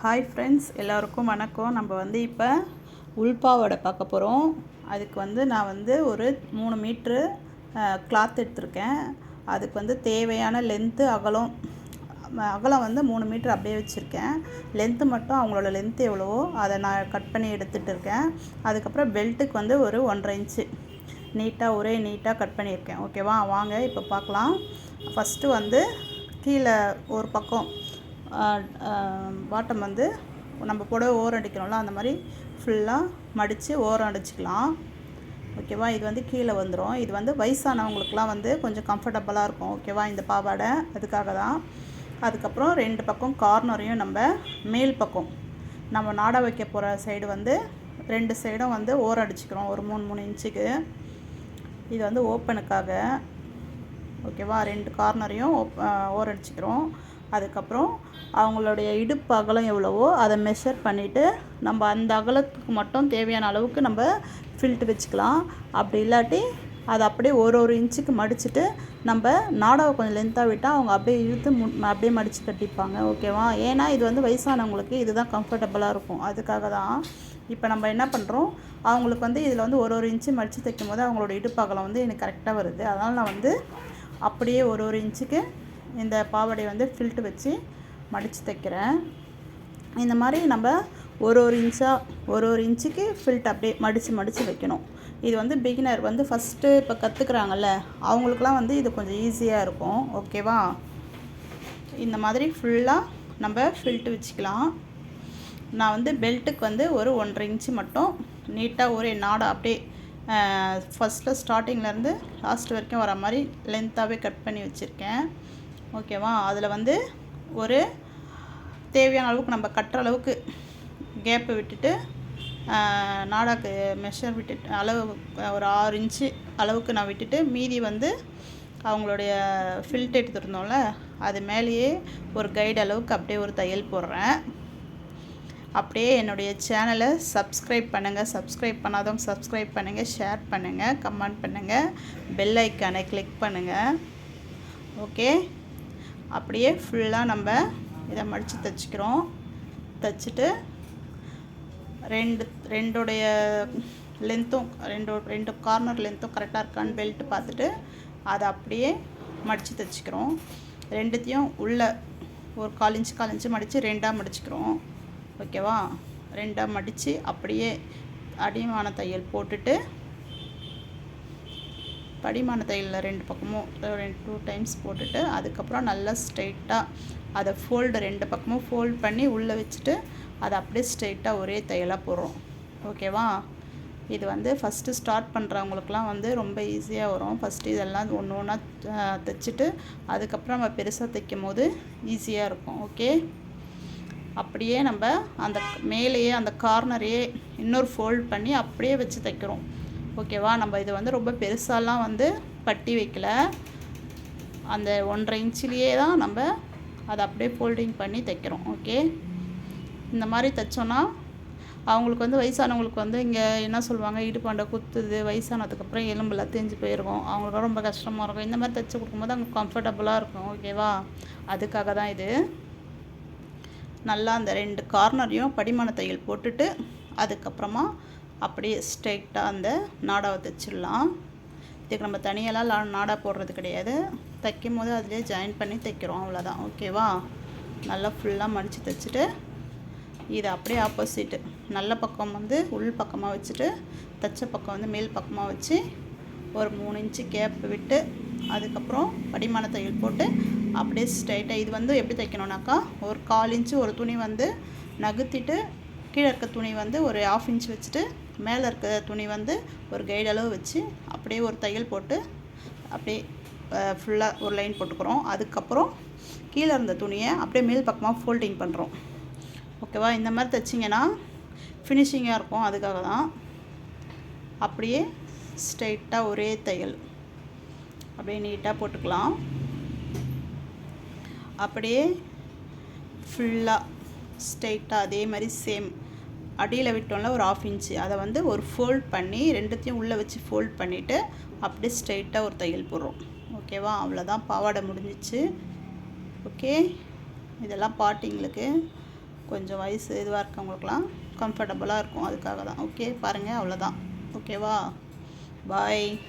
Hi friends, எல்லோருக்கும் வணக்கம். நம்ம வந்து இப்போ உள்பாவாடை பார்க்க போகிறோம். அதுக்கு வந்து நான் வந்து ஒரு 3 மீட்ரு கிளாத் எடுத்திருக்கேன். அதுக்கு வந்து தேவையான லென்த்து அகலம் வந்து 3 மீட்ரு அப்படியே வச்சுருக்கேன். லென்த்து மட்டும் அவங்களோட லென்த்து எவ்வளவோ அதை நான் கட் பண்ணி எடுத்துகிட்டு இருக்கேன். அதுக்கப்புறம் பெல்ட்டுக்கு வந்து ஒரு 1.5 இன்ச்சு ஒரே நீட்டாக கட் பண்ணியிருக்கேன். ஓகேவா, வாங்க இப்போ பார்க்கலாம். ஃபஸ்ட்டு வந்து கீழே ஒரு பக்கம் பாட்டம் வந்து நம்ம புடவை ஓரம் அடிக்கிறோம்ல, அந்த மாதிரி ஃபுல்லாக மடித்து ஓரம் அடிச்சுக்கலாம். ஓகேவா, இது வந்து கீழே வந்துடும். இது வந்து வயசானவங்களுக்குலாம் வந்து கொஞ்சம் கம்ஃபர்டபுளாக இருக்கும். ஓகேவா, இந்த பாவாடை அதுக்காக தான். அதுக்கப்புறம் 2 பக்கம் கார்னரையும் நம்ம மேல் பக்கம் நம்ம நாடா வைக்க போகிற சைடு வந்து 2 சைடும் வந்து ஓரம் அடிச்சுக்கிறோம் ஒரு 3 இன்ச்சுக்கு. இது வந்து ஓப்பனுக்காக. ஓகேவா, 2 கார்னரையும் ஓரம் அடிச்சுக்கிறோம். அதுக்கப்புறம் அவங்களுடைய இடுப்பு அகலம் எவ்வளவோ அதை மெஷர் பண்ணிவிட்டு நம்ம அந்த அகலத்துக்கு மட்டும் தேவையான அளவுக்கு நம்ம ஃபில்ட் வச்சுக்கலாம். அப்படி இல்லாட்டி அதை அப்படியே ஒரு இன்ச்சுக்கு மடிச்சுட்டு நம்ம நாடாவை கொஞ்சம் லென்த்தாக விட்டால் அவங்க அப்படியே இழுத்து அப்படியே மடித்து கட்டிப்பாங்க. ஓகேவா, ஏன்னா இது வந்து வயசானவங்களுக்கு இதுதான் கம்ஃபர்டபுளாக இருக்கும். அதுக்காக தான் இப்போ நம்ம என்ன பண்ணுறோம், அவங்களுக்கு வந்து இதில் வந்து ஒரு இன்ச்சு மடித்து தைக்கும் போது அவங்களோட இடுப்பு அகலம் வந்து எனக்கு கரெக்டாக வருது. அதனால் நான் வந்து அப்படியே ஒரு இன்ச்சுக்கு இந்த பாவாடையை வந்து ஃபில்ட்டு வச்சு மடித்து தைக்கிறேன். இந்த மாதிரி நம்ம ஒரு இன்ச்சுக்கு ஃபில்ட் அப்படியே மடித்து வைக்கணும். இது வந்து பிகினர் வந்து ஃபஸ்ட்டு இப்போ கற்றுக்குறாங்கல்ல, அவங்களுக்குலாம் வந்து இது கொஞ்சம் ஈஸியாக இருக்கும். ஓகேவா, இந்த மாதிரி ஃபுல்லாக நம்ம ஃபில்ட்டு வச்சுக்கலாம். நான் வந்து பெல்ட்டுக்கு வந்து ஒரு 1.5 இன்ச்சு மட்டும் நீட்டாக ஒரே நாடா அப்படியே ஃபஸ்ட்டில் ஸ்டார்டிங்லேருந்து லாஸ்ட் வரைக்கும் வர மாதிரி லென்த்தாகவே கட் பண்ணி வச்சுருக்கேன். ஓகேவா, அதில் வந்து ஒரு தேவையான அளவுக்கு நம்ம கட்டுற அளவுக்கு கேப்பு விட்டுட்டு நாடாக்கு மெஷர் விட்டுட்டு அளவு ஒரு 6 இன்ச்சு அளவுக்கு நான் விட்டுட்டு மீதி வந்து அவங்களுடைய ஃபில்ட் எடுத்துருந்தோம்ல அது மேலேயே ஒரு கைடு அளவுக்கு அப்படியே ஒரு தையல் போடுறேன். அப்படியே என்னுடைய சேனலை சப்ஸ்கிரைப் பண்ணுங்கள். சப்ஸ்கிரைப் பண்ணாதவங்க சப்ஸ்கிரைப் பண்ணுங்கள், ஷேர் பண்ணுங்கள், கமெண்ட் பண்ணுங்கள், பெல் ஐக்கானை கிளிக் பண்ணுங்கள். ஓகே, அப்படியே ஃபுல்லாக நம்ம இதை மடித்து தைச்சிக்கிறோம். தைச்சிட்டு ரெண்டுடைய லென்த்தும் ரெண்டு கார்னர் லென்த்தும் கரெக்டாக இருக்கான்னு பெல்ட்டு பார்த்துட்டு அதை அப்படியே மடித்து தைச்சிக்கிறோம். ரெண்டுத்தையும் உள்ள ஒரு 1/4 இன்ச்சு மடித்து 2ஆக மடிச்சுக்கிறோம். ஓகேவா, 2ஆக மடித்து அப்படியே அடிமான தையல் போட்டுட்டு படிமான தையலில் 2 பக்கமும் 2 டைம்ஸ் போட்டுட்டு அதுக்கப்புறம் நல்லா ஸ்ட்ரைட்டாக அதை ஃபோல்டு 2 பக்கமும் ஃபோல்ட் பண்ணி உள்ளே வச்சுட்டு அதை அப்படியே ஸ்ட்ரைட்டாக ஒரே தையலாக போடுறோம். ஓகேவா, இது வந்து ஃபஸ்ட்டு ஸ்டார்ட் பண்ணுறவங்களுக்குலாம் வந்து ரொம்ப ஈஸியாக வரும். ஃபஸ்ட்டு இதெல்லாம் ஒன்று தைச்சிட்டு அதுக்கப்புறம் நம்ம பெருசாக தைக்கும் போது ஈஸியாக இருக்கும். ஓகே, அப்படியே நம்ம அந்த மேலேயே அந்த கார்னரையே இன்னொரு ஃபோல்ட் பண்ணி அப்படியே வச்சு தைக்கிறோம். ஓகேவா, நம்ம இது வந்து ரொம்ப பெருசாலாம் வந்து பட்டி வைக்கல, அந்த 1.5 இன்ச்சிலேயே தான் நம்ம அதை அப்படியே ஃபோல்டிங் பண்ணி தைக்கிறோம். ஓகே, இந்த மாதிரி தைச்சோன்னா அவங்களுக்கு வந்து வயசானவங்களுக்கு வந்து இங்கே என்ன சொல்லுவாங்க, இடுப்பாண்டை குத்துது, வயசானதுக்கப்புறம் எலும்பெல்லாம் தேஞ்சு போயிருக்கும், அவங்களுக்கு ரொம்ப கஷ்டமாக இருக்கும். இந்த மாதிரி தைச்சி கொடுக்கும்போது அவங்க கம்ஃபர்டபுளாக இருக்கும். ஓகேவா, அதுக்காக தான் இது. நல்லா அந்த 2 கார்னரையும் படிமான தையல் போட்டுட்டு அதுக்கப்புறமா அப்படியே ஸ்ட்ரைட்டாக அந்த நாடாவை தைச்சிடலாம். இதுக்கு நம்ம தனியெல்லாம் நாடா போடுறது கிடையாது, தைக்கும் போது அதிலே ஜாயின் பண்ணி தைக்கிறோம், அவ்வளோதான். ஓகேவா, நல்லா ஃபுல்லாக மடித்து தைச்சிட்டு இது அப்படியே ஆப்போசிட்டு நல்ல பக்கம் வந்து உள் பக்கமாக வச்சுட்டு தைச்ச பக்கம் வந்து மேல் பக்கமாக வச்சு ஒரு 3 இன்ச்சு கேப் விட்டு அதுக்கப்புறம் படிமான தையல் போட்டு அப்படியே ஸ்ட்ரைட்டாக இது வந்து எப்படி தைக்கணுன்னாக்கா ஒரு 1/4 இன்ச்சு ஒரு துணி வந்து நகுத்திட்டு கீழே இருக்க துணி வந்து ஒரு 1/2 இன்ச் வச்சுட்டு மேலே இருக்க துணி வந்து ஒரு கைடு அளவு வச்சு அப்படியே ஒரு தையல் போட்டு அப்படியே ஃபுல்லாக ஒரு லைன் போட்டுக்கிறோம். அதுக்கப்புறம் கீழே இருந்த துணியை அப்படியே மேல் பக்கமாக ஃபோல்டிங் பண்ணுறோம். ஓகேவா, இந்த மாதிரி தைச்சிங்கன்னா ஃபினிஷிங்காக இருக்கும். அதுக்காக தான் அப்படியே ஸ்ட்ரைட்டாக ஒரே தையல் அப்படியே நீட்டாக போட்டுக்கலாம். அப்படியே ஃபுல்லாக ஸ்ட்ரைட்டாக அதே மாதிரி சேம் அடியில் விட்டோம்ல ஒரு 1/2 இன்ச்சு அதை வந்து ஒரு ஃபோல்ட் பண்ணி ரெண்டுத்தையும் உள்ளே வச்சு ஃபோல்ட் பண்ணிவிட்டு அப்படியே ஸ்ட்ரைட்டாக ஒரு தையல் போடுறோம். ஓகேவா, அவ்வளோதான், பாவாடை முடிஞ்சிச்சு. ஓகே, இதெல்லாம் பாட்டிங்களுக்கு கொஞ்சம் வயசு இதுவாக இருக்கவங்களுக்குலாம் கம்ஃபர்டபுளாக இருக்கும், அதுக்காக தான். ஓகே பாருங்கள், அவ்வளோதான். ஓகேவா? பாய்.